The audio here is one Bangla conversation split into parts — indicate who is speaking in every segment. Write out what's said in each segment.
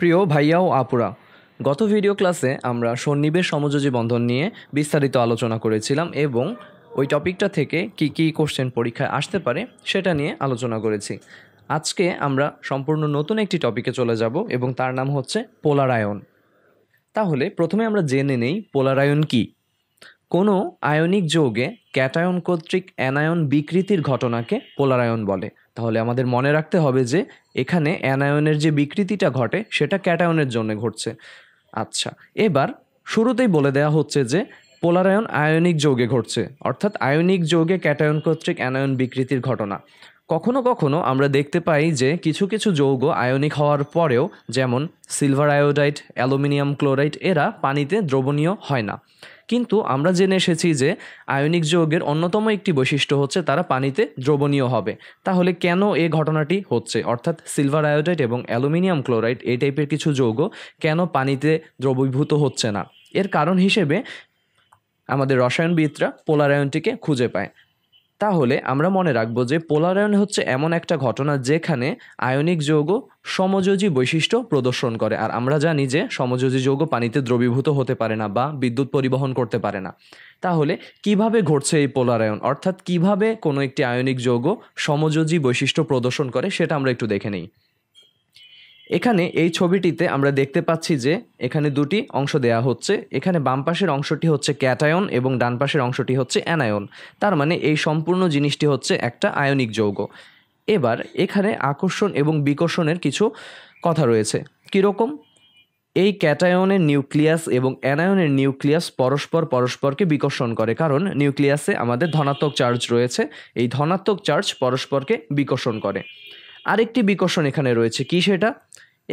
Speaker 1: প্রিয় ভাইয়া ও আপুরা, গত ভিডিও ক্লাসে আমরা সন্নিবেশ সমযোজী বন্ধন নিয়ে বিস্তারিত আলোচনা করেছিলাম এবং ওই টপিকটা থেকে কি কি কোশ্চেন পরীক্ষায় আসতে পারে সেটা নিয়ে আলোচনা করেছি। আজকে আমরা সম্পূর্ণ নতুন একটি টপিকে চলে যাব এবং তার নাম হচ্ছে পোলার আয়ন। তাহলে প্রথমে আমরা জেনে নেই পোলার আয়ন কী। কোনো আয়নিক যৌগে ক্যাটায়ন কর্তৃক অ্যানায়ন বিকৃতির ঘটনাকে পোলারায়ন বলে। তাহলে আমাদের মনে রাখতে হবে যে এখানে অ্যানায়নের যে বিকৃতিটা ঘটে সেটা ক্যাটায়নের জন্য ঘটছে। আচ্ছা, এবার শুরুতেই বলে দেওয়া হচ্ছে যে পোলারায়ন আয়নিক যৌগে ঘটছে, অর্থাৎ আয়নিক যৌগে ক্যাটায়ন কর্তৃক অ্যানায়ন বিকৃতির ঘটনা। কখনো কখনো আমরা দেখতে পাই যে কিছু কিছু যৌগ আয়নিক হওয়ার পরেও, যেমন সিলভার আয়োডাইড, অ্যালুমিনিয়াম ক্লোরাইড, এরা পানিতে দ্রবণীয় হয় না। কিন্তু আমরা জেনে এসেছি যে আয়নিক যৌগের অন্যতম একটি বৈশিষ্ট্য হচ্ছে তারা পানিতে দ্রবণীয় হবে। তাহলে কেন এই ঘটনাটি হচ্ছে, অর্থাৎ সিলভার আয়োডাইড এবং অ্যালুমিনিয়াম ক্লোরাইড এই টাইপের কিছু যৌগ কেন পানিতে দ্রবীভূত হচ্ছে না, এর কারণ হিসেবে আমাদের রসায়নবিদরা পোলার আয়নটিকে খুঁজে পায়। তাহলে আমরা মনে রাখবো যে পোলারায়ন হচ্ছে এমন একটা ঘটনা যেখানে আয়নিক যৌগ সমযোজী বৈশিষ্ট্য প্রদর্শন করে। আর আমরা জানি যে সমযোজী যৌগ পানিতে দ্রবীভূত হতে পারে না বা বিদ্যুৎ পরিবহন করতে পারে না। তাহলে কিভাবে ঘটছে এই পোলারায়ন, অর্থাৎ কিভাবে কোনো একটি আয়নিক যৌগ সমযোজী বৈশিষ্ট্য প্রদর্শন করে সেটা আমরা একটু দেখে নিই। এখানে এই ছবিটিতে আমরা দেখতে পাচ্ছি যে এখানে দুটি অংশ দেয়া হচ্ছে। এখানে বাম পাশের অংশটি হচ্ছে ক্যাটায়ন এবং ডান পাশের অংশটি হচ্ছে অ্যানায়ন। তার মানে এই সম্পূর্ণ জিনিসটি হচ্ছে একটা আয়নিক যৌগ। এবার এখানে আকর্ষণ এবং বিকর্ষণের কিছু কথা রয়েছে। কীরকম? এই ক্যাটায়নের নিউক্লিয়াস এবং অ্যানায়নের নিউক্লিয়াস পরস্পরকে বিকর্ষণ করে, কারণ নিউক্লিয়াসে আমাদের ধনাত্মক চার্জ রয়েছে। এই ধনাত্মক চার্জ পরস্পরকে বিকর্ষণ করে। আরেকটি বিকর্ষণ এখানে রয়েছে, কি সেটা?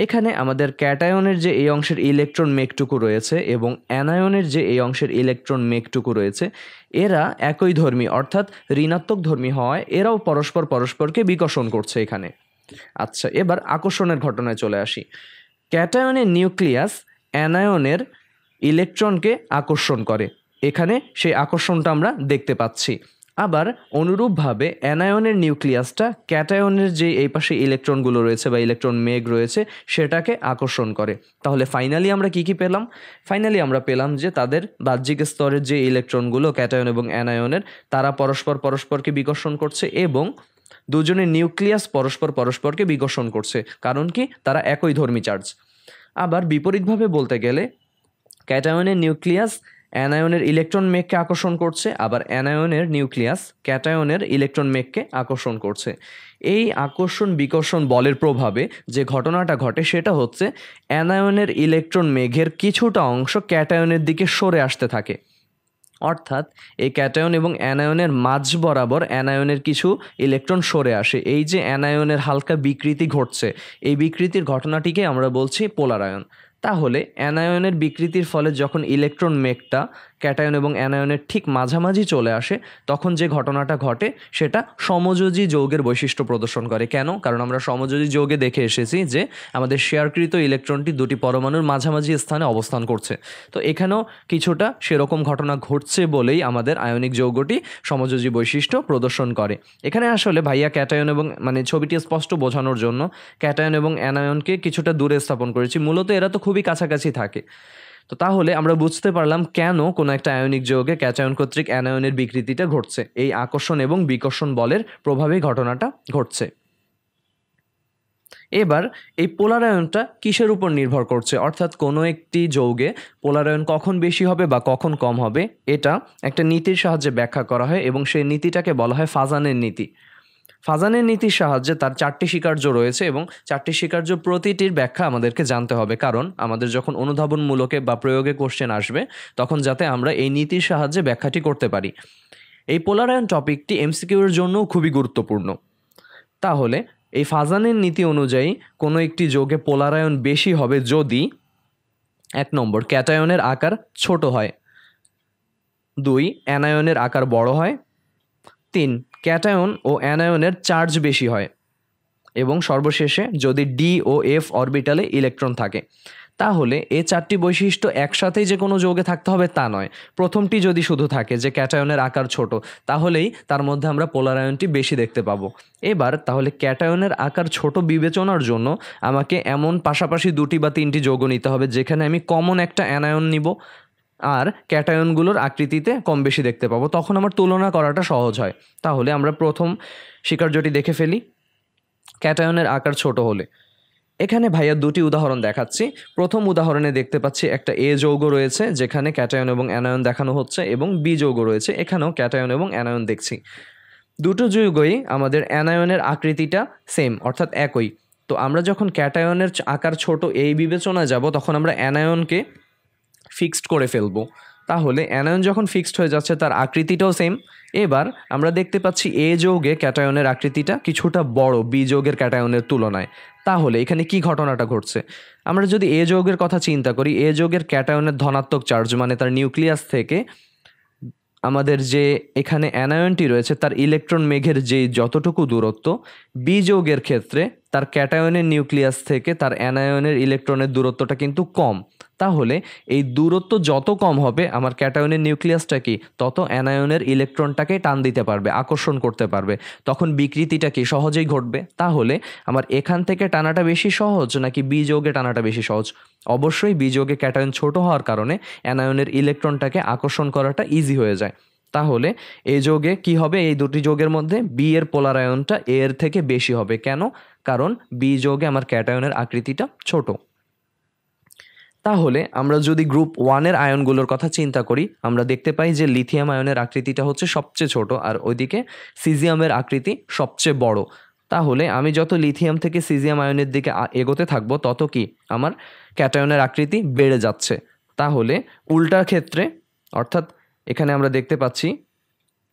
Speaker 1: এখানে আমাদের ক্যাটায়নের যে এই অংশের ইলেকট্রন মেঘটুকু রয়েছে এবং অ্যানায়নের যে এই অংশের ইলেকট্রন মেঘটুকু রয়েছে, এরা একই ধর্মী, অর্থাৎ ঋণাত্মক ধর্মী হওয়ায় এরাও পরস্পরকে বিকর্ষণ করছে এখানে। আচ্ছা, এবার আকর্ষণের ঘটনায় চলে আসি। ক্যাটায়নের নিউক্লিয়াস অ্যানায়নের ইলেকট্রনকে আকর্ষণ করে, এখানে সেই আকর্ষণটা আমরা দেখতে পাচ্ছি। আবার অনুরূপভাবে অ্যানায়নের নিউক্লিয়াসটা ক্যাটায়নের যে এই পাশে ইলেকট্রনগুলো রয়েছে বা ইলেকট্রন মেঘ রয়েছে সেটাকে আকর্ষণ করে। তাহলে ফাইনালি আমরা কি পেলাম? ফাইনালি আমরা পেলাম যে তাদের বাহ্যিক স্তরের যে ইলেকট্রনগুলো ক্যাটায়ন এবং অ্যানায়নের, তারা পরস্পরকে বিকর্ষণ করছে এবং দুজনের নিউক্লিয়াস পরস্পরকে বিকর্ষণ করছে। কারণ কি? তারা একই ধর্মী চার্জ। আবার বিপরীতভাবে বলতে গেলে ক্যাটায়নের নিউক্লিয়াস অ্যানায়নের ইলেকট্রন মেঘকে আকর্ষণ করছে, আবার অ্যানায়নের নিউক্লিয়াস ক্যাটায়নের ইলেকট্রন মেঘকে আকর্ষণ করছে। এই আকর্ষণ বিকর্ষণ বলের প্রভাবে যে ঘটনাটা ঘটে সেটা হচ্ছে অ্যানায়নের ইলেকট্রন মেঘের কিছুটা অংশ ক্যাটায়নের দিকে সরে আসতে থাকে। অর্থাৎ এই ক্যাটায়ন এবং অ্যানায়নের মাঝ বরাবর অ্যানায়নের কিছু ইলেকট্রন সরে আসে। এই যে অ্যানায়নের হালকা বিকৃতি ঘটছে, এই বিকৃতির ঘটনাটিকে আমরা বলছি পোলারায়ন। তাহলে অ্যানায়নের বিকৃতির ফলে যখন ইলেকট্রন মেঘটা ক্যাটায়ন এবং অ্যানায়নের ঠিক মাঝামাঝি চলে আসে, তখন যে ঘটনাটা ঘটে সেটা সমযোজী যৌগের বৈশিষ্ট্য প্রদর্শন করে। কেন? কারণ আমরা সমযোজী যৌগে দেখে এসেছি যে আমাদের শেয়ারকৃত ইলেকট্রনটি দুটি পরমাণুর মাঝামাঝি স্থানে অবস্থান করছে। তো এখানেও কিছুটা সেরকম ঘটনা ঘটছে বলেই আমাদের আয়নিক যৌগটি সমযোজী বৈশিষ্ট্য প্রদর্শন করে। এখানে আসলে ভাইয়া ক্যাটায়ন এবং ছবিটি স্পষ্ট বোঝানোর জন্য ক্যাটায়ন এবং অ্যানায়নকে কিছুটা দূরে স্থাপন করেছি। মূলত এরা তো খুবই কাছাকাছি থাকে। তো তাহলে আমরা বুঝতে পারলাম কেন কোনো একটা আয়নিক যৌগে ক্যাটায়ন কর্তৃক অ্যানায়নের বিকৃতিটা ঘটছে। এই আকর্ষণ এবং বিকর্ষণ বলের প্রভাবেই ঘটনাটা ঘটছে। এবার এই পোলারায়নটা কিসের উপর নির্ভর করছে, অর্থাৎ কোনো একটি যৌগে পোলারায়ন কখন বেশি হবে বা কখন কম হবে, এটা একটা নীতির সাহায্যে ব্যাখ্যা করা হয় এবং সেই নীতিটাকে বলা হয় ফাজানের নীতি। ফাজানের নীতির সাহায্যে তার 4টি স্বীকার্য রয়েছে এবং 4টি স্বীকার্য প্রতিটির ব্যাখ্যা আমাদেরকে জানতে হবে, কারণ আমাদের যখন অনুধাবনমূলকে বা প্রয়োগে কোশ্চেন আসবে তখন যাতে আমরা এই নীতির সাহায্যে ব্যাখ্যাটি করতে পারি। এই পোলারায়ন টপিকটি এমসিকিউর জন্যও খুবই গুরুত্বপূর্ণ। তাহলে এই ফাজানের নীতি অনুযায়ী কোনো একটি যৌগে পোলারায়ন বেশি হবে যদি 1 নম্বর ক্যাটায়নের আকার ছোট হয়, 2 অ্যানায়নের আকার বড় হয়, 3 ক্যাটায়ন ও অ্যানায়নের চার্জ বেশি হয় এবং সর্বশেষে যদি ডি ও এফ অরবিটালে ইলেকট্রন থাকে। তাহলে এই চারটি বৈশিষ্ট্য একসাথেই যে কোনো যৌগে থাকতে হবে তা নয়। প্রথমটি যদি শুধু থাকে যে ক্যাটায়নের আকার ছোট, তাহলেই তার মধ্যে আমরা পোলার আয়নটি বেশি দেখতে পাবো। এবার তাহলে ক্যাটায়নের আকার ছোট বিবেচনার জন্য আমাকে এমন পাশাপাশি দুটি বা তিনটি যৌগ নিতে হবে যেখানে আমি কমন একটা অ্যানায়ন নিব আর ক্যাটায়নগুলোর আকৃতিতে কম বেশি দেখতে পাবো, তখন আমার তুলনা করাটা সহজ হয়। তাহলে আমরা প্রথম স্বীকার্যটি দেখে ফেলি, ক্যাটায়নের আকার ছোট হলে। এখানে ভাইয়া দুটি উদাহরণ দেখাচ্ছি। প্রথম উদাহরণে দেখতে পাচ্ছি একটা এ যৌগ রয়েছে যেখানে ক্যাটায়ন এবং অ্যানায়ন দেখানো হচ্ছে, এবং বি যৌগ রয়েছে, এখানেও ক্যাটায়ন এবং অ্যানায়ন দেখছি। দুটো যৌগই আমাদের অ্যানায়নের আকৃতিটা সেম, অর্থাৎ একই। তো আমরা যখন ক্যাটায়নের আকার ছোট এই বিবেচনায় যাব, তখন আমরা অ্যানায়নকে ফিক্সড করে ফেলবো। তাহলে অ্যানায়ন যখন ফিক্সড হয়ে যাচ্ছে, তার আকৃতিটাও সেম। এবার আমরা দেখতে পাচ্ছি এ যৌগে ক্যাটায়নের আকৃতিটা কিছুটা বড় বি যৌগের ক্যাটায়নের তুলনায়। তাহলে এখানে কি ঘটনাটা ঘটছে? আমরা যদি এ যৌগের কথা চিন্তা করি, এ যৌগের ক্যাটায়নের ধনাত্মক চার্জ মানে তার নিউক্লিয়াস থেকে আমাদের যে এখানে অ্যানায়নটি রয়েছে তার ইলেকট্রন মেঘের যে যতটুকু দূরত্ব, বি যৌগের ক্ষেত্রে তার ক্যাটায়নের নিউক্লিয়াস থেকে তার অ্যানায়নের ইলেকট্রনের দূরত্বটা কিন্তু কম। তাহলে এই দূরত্ব যত কম হবে, আমার ক্যাটায়নের নিউক্লিয়াসটা কি তত অ্যানায়নের ইলেকট্রনটাকে টান দিতে পারবে, আকর্ষণ করতে পারবে, তখন বিকৃতিটা কি সহজেই ঘটবে। তাহলে আমার এখান থেকে টানাটা বেশি সহজ নাকি বি যৌগে টানাটা বেশি সহজ? অবশ্যই বি যৌগে ক্যাটায়ন ছোট হওয়ার কারণে অ্যানায়নের ইলেকট্রনটাকে আকর্ষণ করাটা ইজি হয়ে যায়। তাহলে এই যৌগে কি হবে? এই দুটি যৌগের মধ্যে বি এর পোলার আয়নটা এ এর থেকে বেশি হবে। কেন? কারণ বি যৌগে আমার ক্যাটায়নের আকৃতিটা ছোট। তাহলে আমরা যদি গ্রুপ 1-এর আয়নগুলোর কথা চিন্তা করি, আমরা দেখতে পাই যে লিথিয়াম আয়নের আকৃতিটা হচ্ছে সবচেয়ে ছোট, আর ওইদিকে সিজিয়ামের আকৃতি সবচেয়ে বড়। তাহলে আমি যত লিথিয়াম থেকে সিজিয়াম আয়নের দিকে এগোতে থাকবো, তত কি আমার ক্যাটায়নের আকৃতি বেড়ে যাচ্ছে। তাহলে উল্টার ক্ষেত্রে, অর্থাৎ এখানে আমরা দেখতে পাচ্ছি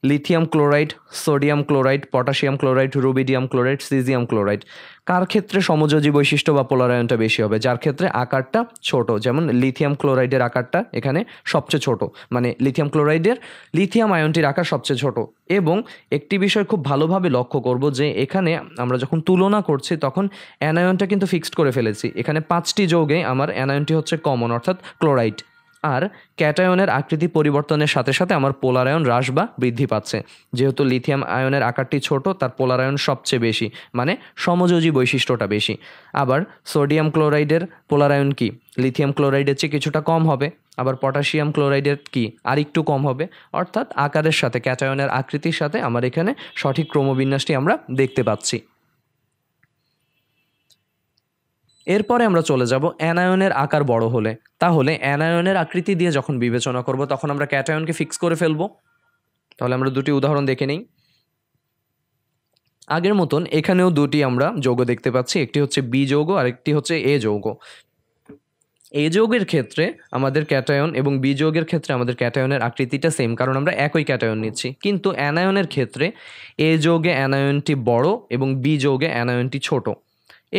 Speaker 1: lithium chloride, sodium chloride, potassium chloride, rubidium chloride, caesium chloride, কার ক্ষেত্রে সমযোজী বৈশিষ্ট্য বা পোলার আয়নটা বেশি হবে? যার ক্ষেত্রে আকারটা ছোট। যেমন লিথিয়াম ক্লোরাইডের আকারটা এখানে সবচেয়ে ছোট, মানে লিথিয়াম ক্লোরাইডের লিথিয়াম আয়নটির আকার সবচেয়ে ছোট। এবং একটি বিষয় খুব ভালোভাবে লক্ষ্য করব যে এখানে আমরা যখন তুলনা করছি তখন অ্যানায়নটা কিন্তু ফিক্সড করে ফেলেছি। এখানে 5টি যৌগে আমার অ্যানায়নটি হচ্ছে কমন, অর্থাৎ ক্লোরাইড। আর ক্যাটায়নের আকৃতি পরিবর্তনের সাথে সাথে আমার পোলার আয়ন হ্রাস বা বৃদ্ধি পাচ্ছে। যেহেতু লিথিয়াম আয়নের আকারটি ছোট, তার পোলার আয়ন সবচেয়ে বেশি, মানে সমযোজী বৈশিষ্ট্যটা বেশি। আবার সোডিয়াম ক্লোরাইডের পোলার আয়ন কি লিথিয়াম ক্লোরাইডের চেয়ে কিছুটা কম হবে। আবার পটাশিয়াম ক্লোরাইডের কি আর একটু কম হবে। অর্থাৎ আকারের সাথে ক্যাটায়নের আকৃতির সাথে আমার এখানে সঠিক ক্রমবিন্যাসটি আমরা দেখতে পাচ্ছি। এরপরে আমরা চলে যাব অ্যানায়নের আকার বড় হলে। তাহলে অ্যানায়নের আকৃতি দিয়ে যখন বিবেচনা করব, তখন আমরা ক্যাটায়নকে ফিক্স করে ফেলবো। তাহলে আমরা দুটি উদাহরণ দেখে নিই। আগের মতন এখানেও দুটি আমরা যৌগ দেখতে পাচ্ছি, একটি হচ্ছে বি যৌগ আর একটি হচ্ছে এ যৌগ। এ যৌগের ক্ষেত্রে আমাদের ক্যাটায়ন এবং বি যৌগের ক্ষেত্রে আমাদের ক্যাটায়নের আকৃতিটা সেম, কারণ আমরা একই ক্যাটায়ন নিচ্ছি। কিন্তু অ্যানায়নের ক্ষেত্রে এ যৌগে অ্যানায়নটি বড় এবং বি যৌগে অ্যানায়নটি ছোট।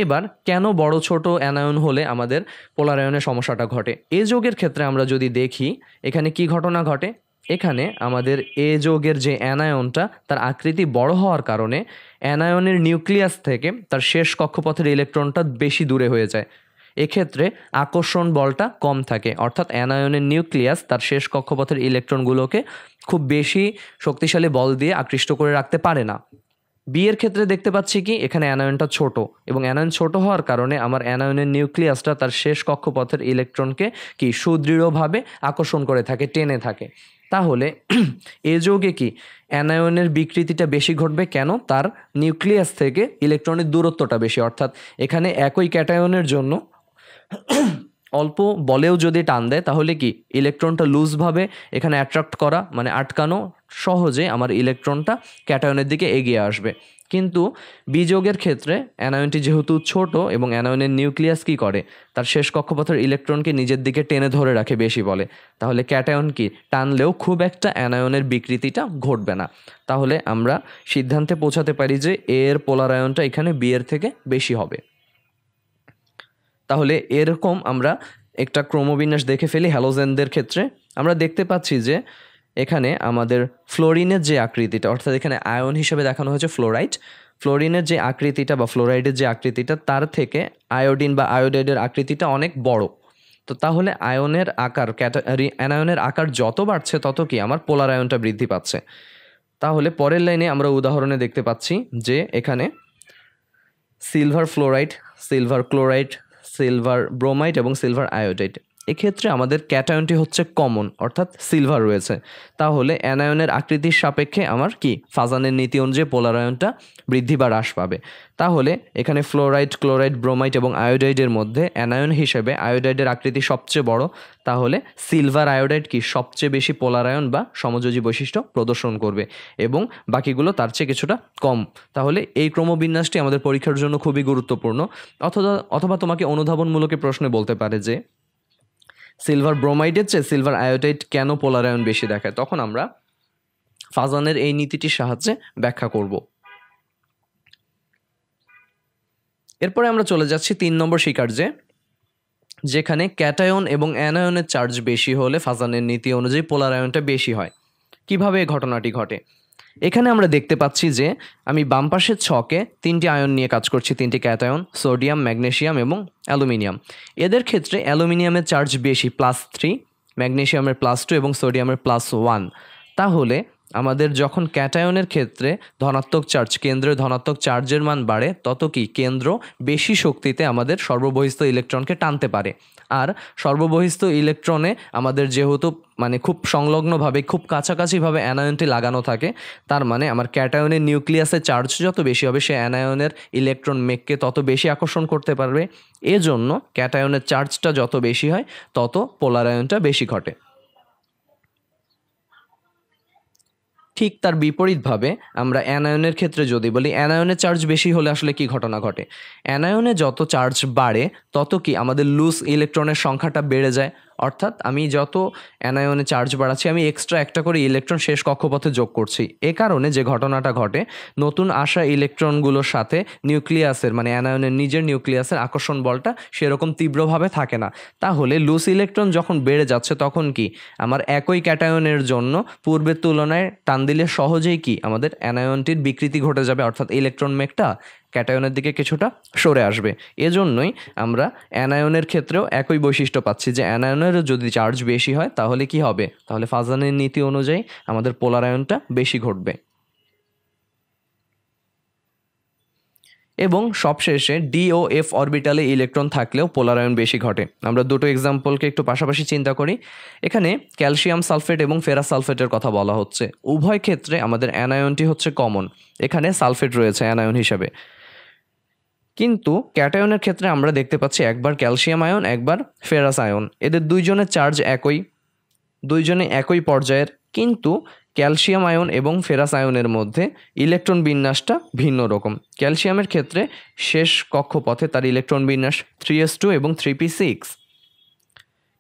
Speaker 1: এবার কেন বড় ছোট অ্যানায়ন হলে আমাদের পোলার আয়নের সমস্যাটা ঘটে? এ যৌগের ক্ষেত্রে আমরা যদি দেখি এখানে কি ঘটনা ঘটে, এখানে আমাদের এ যৌগের যে অ্যানায়নটা তার আকৃতি বড় হওয়ার কারণে অ্যানায়নের নিউক্লিয়াস থেকে তার শেষ কক্ষপথের ইলেকট্রনটা বেশি দূরে হয়ে যায়। এক্ষেত্রে আকর্ষণ বলটা কম থাকে, অর্থাৎ অ্যানায়নের নিউক্লিয়াস তার শেষ কক্ষপথের ইলেকট্রনগুলোকে খুব বেশি শক্তিশালী বল দিয়ে আকৃষ্ট করে রাখতে পারে না। বি এর ক্ষেত্রে দেখতে পাচ্ছি কি এখানে অ্যানায়নটা ছোট, এবং অ্যানায়ন ছোট হওয়ার কারণে আমার অ্যানায়নের নিউক্লিয়াসটা তার শেষ কক্ষপথের ইলেকট্রনকে কি সুদৃঢ়ভাবে আকর্ষণ করে থাকে, টেনে থাকে। তাহলে এ যৌগে কি অ্যানায়নের বিকৃতিটা বেশি ঘটবে। কেন? তার নিউক্লিয়াস থেকে ইলেকট্রনের দূরত্বটা বেশি। অর্থাৎ এখানে একই ক্যাটায়নের জন্য অল্প বলেও যদি টান দেয়, তাহলে কি ইলেকট্রনটা লুজভাবে এখানে অ্যাট্রাক্ট করা, মানে আটকানো, সহজে আমার ইলেকট্রনটা ক্যাটায়নের দিকে এগিয়ে আসবে। কিন্তু বি যৌগের ক্ষেত্রে অ্যানায়নটি যেহেতু ছোট এবং অ্যানায়নের নিউক্লিয়াস কি করে, তার শেষ কক্ষপথের ইলেকট্রনকে নিজের দিকে টেনে ধরে রাখে বেশি বলে। তাহলে ক্যাটায়ন কি টানলেও খুব একটা অ্যানায়নের বিকৃতিটা ঘটবে না। তাহলে আমরা সিদ্ধান্তে পৌঁছাতে পারি যে এ এর পোলার আয়নটা এখানে বি এর থেকে বেশি হবে। তাহলে এরকম আমরা একটা ক্রমবিন্যাস দেখে ফেলি হ্যালোজেনদের ক্ষেত্রে। আমরা দেখতে পাচ্ছি যে এখানে আমাদের ফ্লোরিনের যে আকৃতিটা, অর্থাৎ এখানে আয়ন হিসেবে দেখানো হয়েছে ফ্লোরাইড, ফ্লোরিনের যে আকৃতিটা বা ফ্লোরাইডের যে আকৃতিটা তার থেকে আয়োডিন বা আয়োডাইডের আকৃতিটা অনেক বড়। তো তাহলে আয়নের আকার অ্যানায়নের আকার যত বাড়ছে তত কি আমার পোলার আয়নটা বৃদ্ধি পাচ্ছে। তাহলে পরের লাইনে আমরা উদাহরণে দেখতে পাচ্ছি যে এখানে silver fluoride, silver chloride, silver bromide এবং সিলভার আয়োডাইড, এক্ষেত্রে আমাদের ক্যাটায়নটি হচ্ছে কমন, অর্থাৎ সিলভার রয়েছে। তাহলে অ্যানায়নের আকৃতির সাপেক্ষে আমার কি ফাজানের নীতি অনুযায়ী পোলার আয়নটা বৃদ্ধি বা হ্রাস পাবে। তাহলে এখানে ফ্লোরাইড, ক্লোরাইড, ব্রোমাইড এবং আয়োডাইডের মধ্যে অ্যানায়ন হিসেবে আয়োডাইডের আকৃতি সবচেয়ে বড়। তাহলে সিলভার আয়োডাইড কি সবচেয়ে বেশি পোলার আয়ন বা সমযোজী বৈশিষ্ট্য প্রদর্শন করবে এবং বাকিগুলো তার চেয়ে কিছুটা কম। তাহলে এই ক্রমবিন্যাসটি আমাদের পরীক্ষার জন্য খুবই গুরুত্বপূর্ণ। অথবা তোমাকে অনুধাবনমূলক প্রশ্নে বলতে পারে যে সিলভার ব্রোমাইডের চেয়ে সিলভার আয়োডাইড কেন পোলার আয়ন বেশি দেখায়, তখন আমরা ফাজানের এই নীতিটির সাহায্যে ব্যাখ্যা করব। এরপরে আমরা চলে যাচ্ছি 3 নম্বর স্বীকার্যে, যেখানে ক্যাটায়ন এবং অ্যানায়নের চার্জ বেশি হলে ফাজানের নীতি অনুযায়ী পোলার আয়নটা বেশি হয়। কিভাবে এই ঘটনাটি ঘটে? এখানে আমরা দেখতে পাচ্ছি যে আমি বাম পাশের ছকে 3টি আয়ন নিয়ে কাজ করছি, 3টি ক্যাটায়ন, সোডিয়াম, ম্যাগনেসিয়াম এবং অ্যালুমিনিয়াম। এদের ক্ষেত্রে অ্যালুমিনিয়ামের চার্জ বেশি +3, ম্যাগনেসিয়ামের +2 এবং সোডিয়ামের +1। তাহলে আমাদের যখন ক্যাটায়নের ক্ষেত্রে ধনাত্মক চার্জ, কেন্দ্রে ধনাত্মক চার্জের মান বাড়ে, তত কি কেন্দ্র বেশি শক্তিতে আমাদের সর্ববহিস্থ ইলেকট্রনকে টানতে পারে। আর সর্ববহিস্থ ইলেকট্রনে আমাদের যেহেতু মানে খুব সংলগ্নভাবে, খুব কাছাকাছিভাবে অ্যানায়নটি লাগানো থাকে, তার মানে আমার ক্যাটায়নের নিউক্লিয়াসের চার্জ যত বেশি হবে সে অ্যানায়নের ইলেকট্রন মেঘকে তত বেশি আকর্ষণ করতে পারবে। এজন্য ক্যাটায়নের চার্জটা যত বেশি হয় তত পোলার আয়নটা বেশি ঘটে। ঠিক তার বিপরীতভাবে আমরা অ্যানায়নের ক্ষেত্রে যদি বলি, অ্যানায়নের চার্জ বেশি হলে আসলে কি ঘটনা ঘটে? অ্যানায়নে যত চার্জ বাড়ে তত কি আমাদের লুজ ইলেকট্রনের সংখ্যাটা বেড়ে যায়। অর্থাৎ আমি যত অ্যানায়নে চার্জ বাড়াচ্ছি, আমি এক্সট্রা একটা করে ইলেকট্রন শেষ কক্ষপথে যোগ করছি। এ কারণে যে ঘটনাটা ঘটে, নতুন আসা ইলেকট্রনগুলোর সাথে নিউক্লিয়াসের মানে অ্যানায়নের নিজের নিউক্লিয়াসের আকর্ষণ বলটা সেরকম তীব্রভাবে থাকে না। তাহলে লুজ ইলেকট্রন যখন বেড়ে যাচ্ছে তখন কি আমার একই ক্যাটায়নের জন্য পূর্বের তুলনায় টান দিলে সহজেই কি আমাদের অ্যানায়নটির বিকৃতি ঘটে যাবে, অর্থাৎ ইলেকট্রন মেঘটা ক্যাটায়নের দিকে কিছুটা সরে আসবে। এজন্যই আমরা অ্যানায়নের ক্ষেত্রেও একই বৈশিষ্ট্য পাচ্ছি যে অ্যানায়নেরও যদি চার্জ বেশি হয় তাহলে কি হবে? তাহলে ফাজানের নীতি অনুযায়ী আমাদের পোলার আয়নটা বেশি ঘটবে। এবং সবশেষে ডি ও এফ অরবিটালে ইলেকট্রন থাকলেও পোলার আয়ন বেশি ঘটে। আমরা দুটো এক্সাম্পলকে একটু পাশাপাশি চিন্তা করি। এখানে ক্যালসিয়াম সালফেট এবং ফেরাস সালফেটের কথা বলা হচ্ছে। উভয় ক্ষেত্রে আমাদের অ্যানায়নটি হচ্ছে কমন, এখানে সালফেট রয়েছে অ্যানায়ন হিসাবে। কিন্তু ক্যাটায়নের ক্ষেত্রে আমরা দেখতে পাচ্ছি একবার ক্যালসিয়াম আয়ন, একবার ফেরাস আয়ন। এদের দুইজনের চার্জ একই, দুইজনে একই পর্যায়ের, কিন্তু ক্যালসিয়াম আয়ন এবং ফেরাস আয়নের মধ্যে ইলেকট্রন বিন্যাসটা ভিন্ন রকম। ক্যালসিয়ামের ক্ষেত্রে শেষ কক্ষপথে তার ইলেকট্রন বিন্যাস 3s2 এবং 3p6,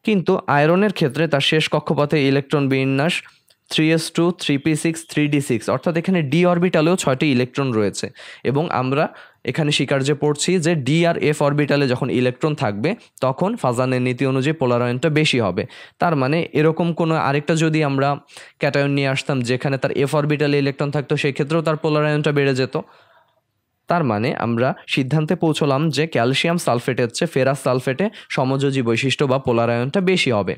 Speaker 1: কিন্তু আয়রনের ক্ষেত্রে তার শেষ কক্ষপথে ইলেকট্রন বিন্যাস 3s2, 3p6, 3d6, অর্থাৎ এখানে ডি অরবিটালেও 6টি ইলেকট্রন রয়েছে। এবং আমরা এখানে স্বীকার্যে পড়ছি যে ডি আর এফ অরবিটালে যখন ইলেকট্রন থাকবে তখন ফাজানের নীতি অনুযায়ী পোলার আয়নটা বেশি হবে। তার মানে এরকম কোনো আরেকটা যদি আমরা ক্যাটায়ন নিয়ে আসতাম যেখানে তার এফ অরবিটালে ইলেকট্রন থাকতো, সেক্ষেত্রেও তার পোলার আয়নটা বেড়ে যেত। তার মানে আমরা সিদ্ধান্তে পৌঁছলাম যে ক্যালসিয়াম সালফেটের চেয়ে ফেরাস সালফেটে সমযোজী বৈশিষ্ট্য বা পোলার আয়নটা বেশি হবে।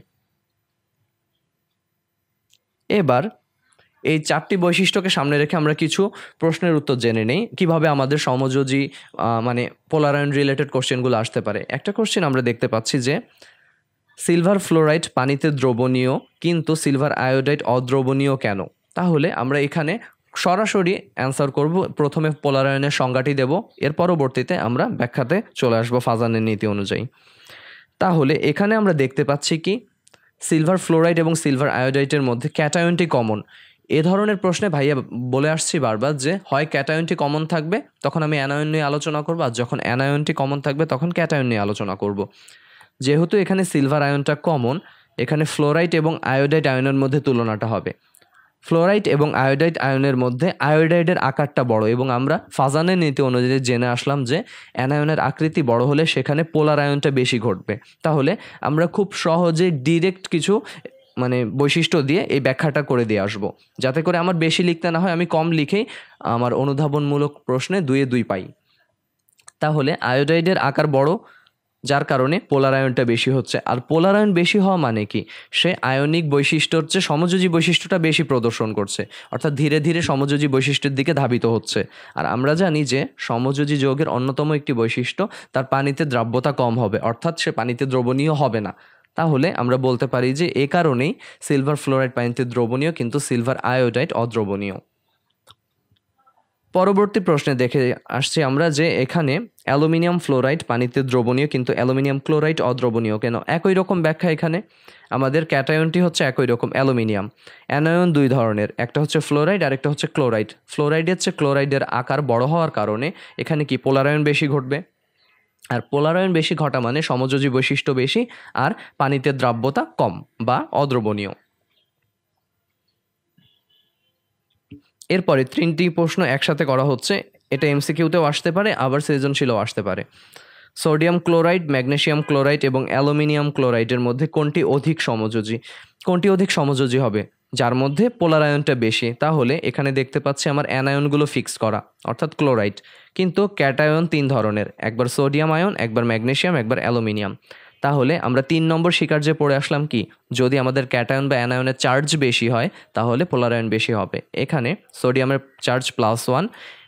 Speaker 1: এবার এই 4টি বৈশিষ্ট্যকে সামনে রেখে আমরা কিছু প্রশ্নের উত্তর জেনে নেই কিভাবে আমাদের সমযোজী মানে পোলার আয়ন রিলেটেড কোশ্চেনগুলো আসতে পারে। একটা কোশ্চেন আমরা দেখতে পাচ্ছি যে সিলভার ফ্লোরাইড পানিতে দ্রবণীয় কিন্তু সিলভার আয়োডাইড অদ্রবণীয় কেন? তাহলে আমরা এখানে সরাসরি অ্যান্সার করব, প্রথমে পোলার আয়নের সংজ্ঞাটি দেব, এর পরবর্তীতে আমরা ব্যাখ্যাতে চলে আসবো ফাজানের নীতি অনুযায়ী। তাহলে এখানে আমরা দেখতে পাচ্ছি কি সিলভার ফ্লোরাইড এবং সিলভার আয়োডাইডের মধ্যে ক্যাটায়নটি কমন। এ ধরনের প্রশ্নে ভাইয়া বলে আসছি বারবার যে হয় ক্যাটায়নটি কমন থাকবে তখন আমি অ্যানায়ন নিয়ে আলোচনা করবো, আর যখন অ্যানায়নটি কমন থাকবে তখন ক্যাটায়ন নিয়ে আলোচনা করব। যেহেতু এখানে সিলভার আয়নটা কমন, এখানে ফ্লোরাইড এবং আয়োডাইড আয়নের মধ্যে তুলনাটা হবে। ফ্লোরাইড এবং আয়োডাইড আয়নের মধ্যে আয়োডাইডের আকারটা বড়, এবং আমরা ফাজানের নীতি অনুযায়ী জেনে আসলাম যে অ্যানায়নের আকৃতি বড় হলে সেখানে পোলার আয়নটা বেশি ঘটবে। তাহলে আমরা খুব সহজে ডিরেক্ট কিছু মানে বৈশিষ্ট্য দিয়ে এই ব্যাখ্যাটা করে দিয়ে আসবো, যাতে করে আমার বেশি লিখতে না হয়, আমি কম লিখেই আমার অনুধাবনমূলক প্রশ্নে 2-এ 2 পাই। তাহলে আয়োডাইডের আকার বড়, যার কারণে পোলার আয়নটা বেশি হচ্ছে। আর পোলার আয়ন বেশি হওয়া মানে কি, সে আয়নিক বৈশিষ্ট্য হচ্ছে সমযোজী বৈশিষ্ট্যটা বেশি প্রদর্শন করছে, অর্থাৎ ধীরে ধীরে সমযোজী বৈশিষ্ট্যের দিকে ধাবিত হচ্ছে। আর আমরা জানি যে সমযোজী যৌগের অন্যতম একটি বৈশিষ্ট্য তার পানিতে দ্রাব্যতা কম হবে, অর্থাৎ সে পানিতে দ্রবণীয় হবে না। তাহলে আমরা বলতে পারি যে এ কারণেই সিলভার ফ্লোরাইড পানিতে দ্রবণীয়, কিন্তু সিলভার আয়োডাইড অদ্রবণীয়। পরবর্তী প্রশ্নে দেখে আসছি আমরা যে এখানে অ্যালুমিনিয়াম ফ্লোরাইড পানিতে দ্রবণীয়, কিন্তু অ্যালুমিনিয়াম ক্লোরাইড অদ্রবণীয় কেন? একই রকম ব্যাখ্যা এখানে। আমাদের ক্যাটায়নটি হচ্ছে একই রকম, অ্যালুমিনিয়াম। অ্যানায়ন দুই ধরনের, একটা হচ্ছে ফ্লোরাইড আর একটা হচ্ছে ক্লোরাইড। ফ্লোরাইডের চেয়ে ক্লোরাইডের আকার বড় হওয়ার কারণে এখানে কি পোলারায়ন বেশি ঘটবে। আর পোলারায়ন বেশি ঘটা মানে সমযোজী বৈশিষ্ট্য বেশি আর পানিতে দ্রাব্যতা কম বা অদ্রবণীয়। এরপরে 3টি প্রশ্ন একসাথে করা হচ্ছে, এটা এমসিকিউতেও আসতে পারে আবার সৃজনশীলও আসতে পারে। সোডিয়াম ক্লোরাইড, ম্যাগনেসিয়াম ক্লোরাইড এবং অ্যালুমিনিয়াম ক্লোরাইডের মধ্যে কোনটি অধিক সমযোজী? কোনটি অধিক সমযোজী হবে? যার মধ্যে পোলার আয়নটা বেশি। তাহলে এখানে দেখতে পাচ্ছি আমার অ্যানায়নগুলো ফিক্স করা, অর্থাৎ ক্লোরাইড। কিন্তু ক্যাটায়ন 3 ধরনের, একবার সোডিয়াম আয়ন, একবার ম্যাগনেসিয়াম, একবার অ্যালুমিনিয়াম। তাহলে আমরা 3 নম্বর শিকার যে পড়ে আসলাম কি, যদি আমাদের ক্যাটায়ন বা অ্যানায়নের চার্জ বেশি হয় তাহলে পোলার আয়ন বেশি হবে। এখানে সোডিয়ামের চার্জ +1,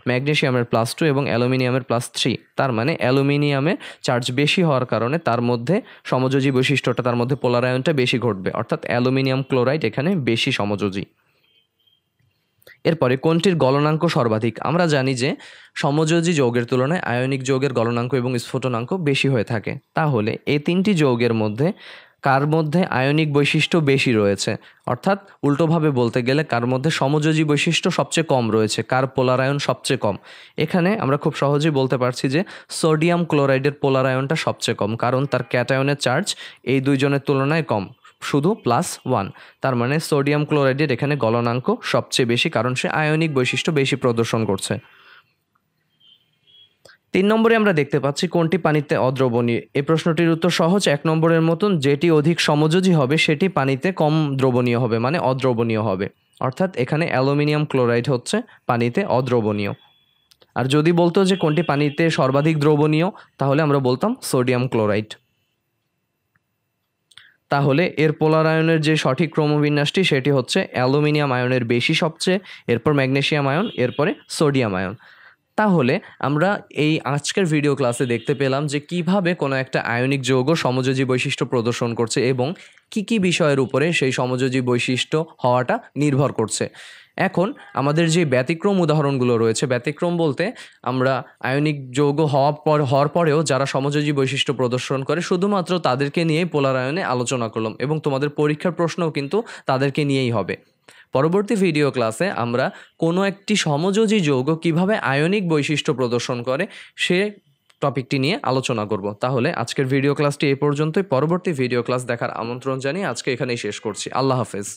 Speaker 1: ম্যাগনেসিয়ামের +2 এবং অ্যালুমিনিয়ামের +3। তার মানে অ্যালুমিনিয়ামের চার্জ বেশি হওয়ার কারণে তার মধ্যে সমযোজী বৈশিষ্ট্যটা, তার মধ্যে পোলার আয়নটা বেশি ঘটবে, অর্থাৎ অ্যালুমিনিয়াম ক্লোরাইড এখানে বেশি সমযোজী। এরপরে কোনটির গলনাঙ্ক সর্বাধিক? আমরা জানি যে সমযোজী যৌগের তুলনায় আয়নিক যৌগের গলনাঙ্ক এবং স্ফুটনাঙ্ক বেশি হয়ে থাকে। তাহলে এই 3টি যৌগের মধ্যে কার মধ্যে আয়নিক বৈশিষ্ট্য বেশি রয়েছে? অর্থাৎ উল্টোভাবে বলতে গেলে কার মধ্যে সমযোজী বৈশিষ্ট্য সবচেয়ে কম রয়েছে, কার পোলার আয়ন সবচেয়ে কম? এখানে আমরা খুব সহজেই বলতে পারছি যে সোডিয়াম ক্লোরাইডের পোলার আয়নটা সবচেয়ে কম, কারণ তার ক্যাটায়নের চার্জ এই দুইজনের তুলনায় কম, শুধু +1। তার মানে সোডিয়াম ক্লোরাইডের এখানে গলনাঙ্ক সবচেয়ে বেশি, কারণ সে আয়নিক বৈশিষ্ট্য বেশি প্রদর্শন করছে। 3 নম্বরে আমরা দেখতে পাচ্ছি কোনটি পানিতে অদ্রবণীয়। এই প্রশ্নটির উত্তর সহজ, 1 নম্বরের মতন, যেটি অধিক সমযোজী হবে সেটি পানিতে কম দ্রবণীয় হবে, মানে অদ্রবণীয় হবে। অর্থাৎ এখানে অ্যালুমিনিয়াম ক্লোরাইড হচ্ছে পানিতে অদ্রবণীয়। আর যদি বলতো যে কোনটি পানিতে সর্বাধিক দ্রবণীয়, তাহলে আমরা বলতাম সোডিয়াম ক্লোরাইড। তাহলে এর পোলার আয়নের যে সঠিক ক্রমবিন্যাসটি সেটি হচ্ছে অ্যালুমিনিয়াম আয়নের বেশি সবচেয়ে, এরপর ম্যাগনেসিয়াম আয়ন, এরপরে সোডিয়াম আয়ন। তাহলে আমরা এই আজকের ভিডিও ক্লাসে দেখতে পেলাম যে কিভাবে কোনো একটা আয়নিক যৌগ সমযোজী বৈশিষ্ট্য প্রদর্শন করছে এবং কি বিষয়ের উপরে সেই সমযোজী বৈশিষ্ট্য হওয়াটা নির্ভর করছে। এখন আমাদের যে ব্যতিক্রম উদাহরণগুলো রয়েছে, ব্যতিক্রম বলতে আমরা আয়নিক যৌগ হওয়ার পরেও যারা সমযোজী বৈশিষ্ট্য প্রদর্শন করে শুধুমাত্র তাদেরকে নিয়েই পোলার আয়নে আলোচনা করলাম, এবং তোমাদের পরীক্ষার প্রশ্নও কিন্তু তাদেরকে নিয়েই হবে। পরবর্তী ভিডিও ক্লাসে আমরা কোনো একটি সমযোজী যৌগ কিভাবে আয়নিক বৈশিষ্ট্য প্রদর্শন করে সে টপিকটি নিয়ে আলোচনা করব। তাহলে আজকের ভিডিও ক্লাসটি এই পর্যন্তই। পরবর্তী ভিডিও ক্লাস দেখার আমন্ত্রণ জানিয়ে আজকে এখানেই শেষ করছি। আল্লাহ হাফেজ।